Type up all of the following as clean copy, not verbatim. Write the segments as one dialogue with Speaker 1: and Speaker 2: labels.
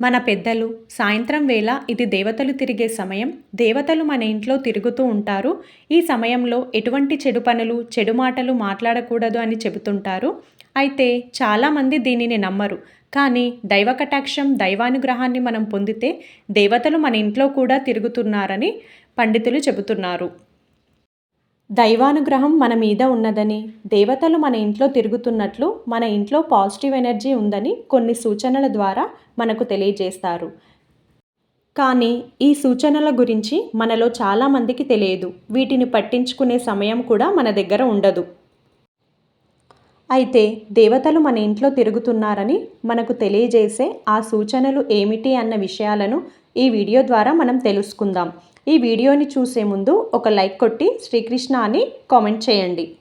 Speaker 1: మన పెద్దలు సాయంత్రం వేళ ఇది దేవతలు తిరిగే సమయం. దేవతలు మన ఇంట్లో తిరుగుతూ ఉంటారు. ఈ సమయంలో ఎటువంటి చెడు పనులు, చెడు మాటలు మాట్లాడకూడదు అని చెబుతుంటారు. అయితే చాలామంది దీనిని నమ్మరు. కానీ దైవ కటాక్షం, దైవానుగ్రహాన్ని మనం పొందితే దేవతలు మన ఇంట్లో కూడా తిరుగుతున్నారని పండితులు చెబుతున్నారు. దైవానుగ్రహం మన మీద ఉన్నదని, దేవతలు మన ఇంట్లో తిరుగుతున్నట్లు, మన ఇంట్లో పాజిటివ్ ఎనర్జీ ఉందని కొన్ని సూచనల ద్వారా మనకు తెలియజేస్తారు. కానీ ఈ సూచనల గురించి మనలో చాలామందికి తెలియదు. వీటిని పట్టించుకునే సమయం కూడా మన దగ్గర ఉండదు. అయితే దేవతలు మన ఇంట్లో తిరుగుతున్నారని మనకు తెలియజేసే ఆ సూచనలు ఏమిటి అన్న విషయాలను ఈ వీడియో ద్వారా మనం తెలుసుకుందాం. ఈ వీడియోని చూసే ముందు ఒక లైక్ కొట్టి శ్రీకృష్ణ అని కామెంట్ చేయండి.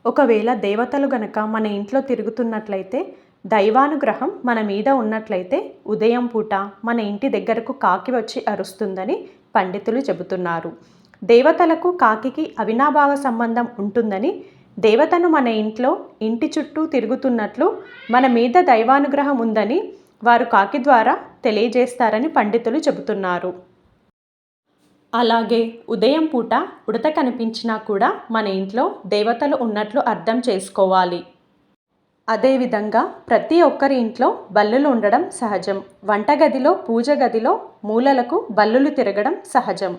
Speaker 1: ఒకవేళ దేవతలు గనక మన ఇంట్లో తిరుగుతున్నట్లయితే, దైవానుగ్రహం మన మీద ఉన్నట్లయితే ఉదయం పూట మన ఇంటి దగ్గరకు కాకి వచ్చి అరుస్తుందని పండితులు చెబుతున్నారు. దేవతలకు కాకికి అవినాభావ సంబంధం ఉంటుందని, దేవతను మన ఇంటి చుట్టూ తిరుగుతున్నట్లు మన మీద దైవానుగ్రహం ఉందని వారు కాకి ద్వారా తెలియజేస్తారని పండితులు చెబుతున్నారు. అలాగే ఉదయం పూట ఉడత కనిపించినా కూడా మన ఇంట్లో దేవతలు ఉన్నట్లు అర్థం చేసుకోవాలి. అదేవిధంగా ప్రతి ఒక్కరి ఇంట్లో బల్లులు ఉండడం సహజం. వంటగదిలో, పూజ గదిలో మూలలకు బల్లులు తిరగడం సహజం.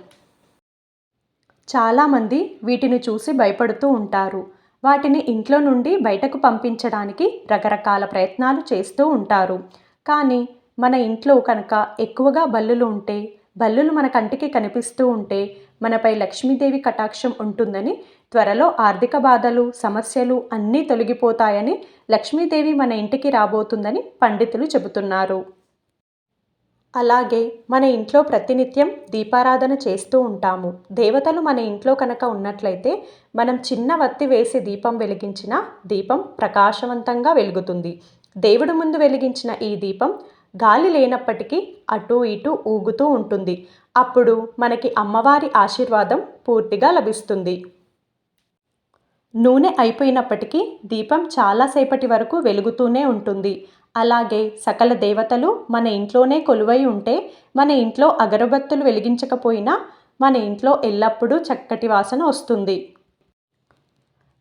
Speaker 1: చాలామంది వీటిని చూసి భయపడుతూ ఉంటారు. వాటిని ఇంట్లో నుండి బయటకు పంపించడానికి రకరకాల ప్రయత్నాలు చేస్తూ ఉంటారు. కానీ మన ఇంట్లో కనుక ఎక్కువగా బల్లులు ఉంటే, బల్లులు మన కంటికి కనిపిస్తూ ఉంటే మనపై లక్ష్మీదేవి కటాక్షం ఉంటుందని, త్వరలో ఆర్థిక బాధలు, సమస్యలు అన్నీ తొలగిపోతాయని, లక్ష్మీదేవి మన ఇంటికి రాబోతుందని పండితులు చెబుతున్నారు. అలాగే మన ఇంట్లో ప్రతినిత్యం దీపారాధన చేస్తూ ఉంటాము. దేవతలు మన ఇంట్లో కనుక ఉన్నట్లయితే మనం చిన్న వత్తి వేసి దీపం వెలిగించిన దీపం ప్రకాశవంతంగా వెలుగుతుంది. దేవుడి ముందు వెలిగించిన ఈ దీపం గాలి లేనప్పటికీ అటు ఇటు ఊగుతూ ఉంటుంది. అప్పుడు మనకి అమ్మవారి ఆశీర్వాదం పూర్తిగా లభిస్తుంది. నూనె అయిపోయినప్పటికీ దీపం చాలాసేపటి వరకు వెలుగుతూనే ఉంటుంది. అలాగే సకల దేవతలు మన ఇంట్లోనే కొలువై ఉంటే, మన ఇంట్లో అగరబత్తులు వెలిగించకపోయినా మన ఇంట్లో ఎల్లప్పుడూ చక్కటి వాసన వస్తుంది.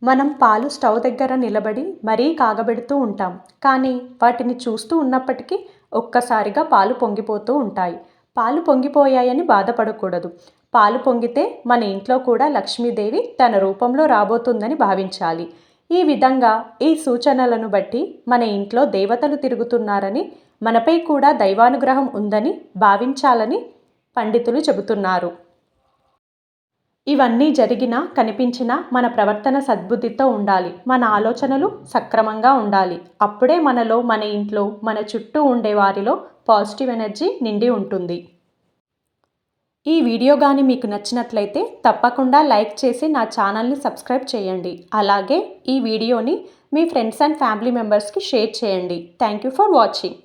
Speaker 1: మనం పాలు స్టవ్ దగ్గర నిలబడి మరీ కాగబెడుతూ ఉంటాం. కానీ వాటిని చూస్తూ ఉన్నప్పటికీ ఒక్కసారిగా పాలు పొంగిపోతూ ఉంటాయి. పాలు పొంగిపోయాయని బాధపడకూడదు. పాలు పొంగితే మన ఇంట్లో కూడా లక్ష్మీదేవి తన రూపంలో రాబోతుందని భావించాలి. ఈ విధంగా ఈ సూచనలను బట్టి మన ఇంట్లో దేవతలు తిరుగుతున్నారని, మనపై కూడా దైవానుగ్రహం ఉందని భావించాలని పండితులు చెబుతున్నారు. ఇవన్నీ జరిగినా కనిపించినా మన ప్రవర్తన సద్బుద్ధితో ఉండాలి. మన ఆలోచనలు సక్రమంగా ఉండాలి. అప్పుడే మనలో, మన ఇంట్లో, మన చుట్టూ ఉండే వారిలో పాజిటివ్ ఎనర్జీ నిండి ఉంటుంది. ఈ వీడియో కానీ మీకు నచ్చినట్లయితే తప్పకుండా లైక్ చేసి నా ఛానల్ని సబ్స్క్రైబ్ చేయండి. అలాగే ఈ వీడియోని మీ ఫ్రెండ్స్ అండ్ ఫ్యామిలీ మెంబర్స్కి షేర్ చేయండి. Thank you for watching.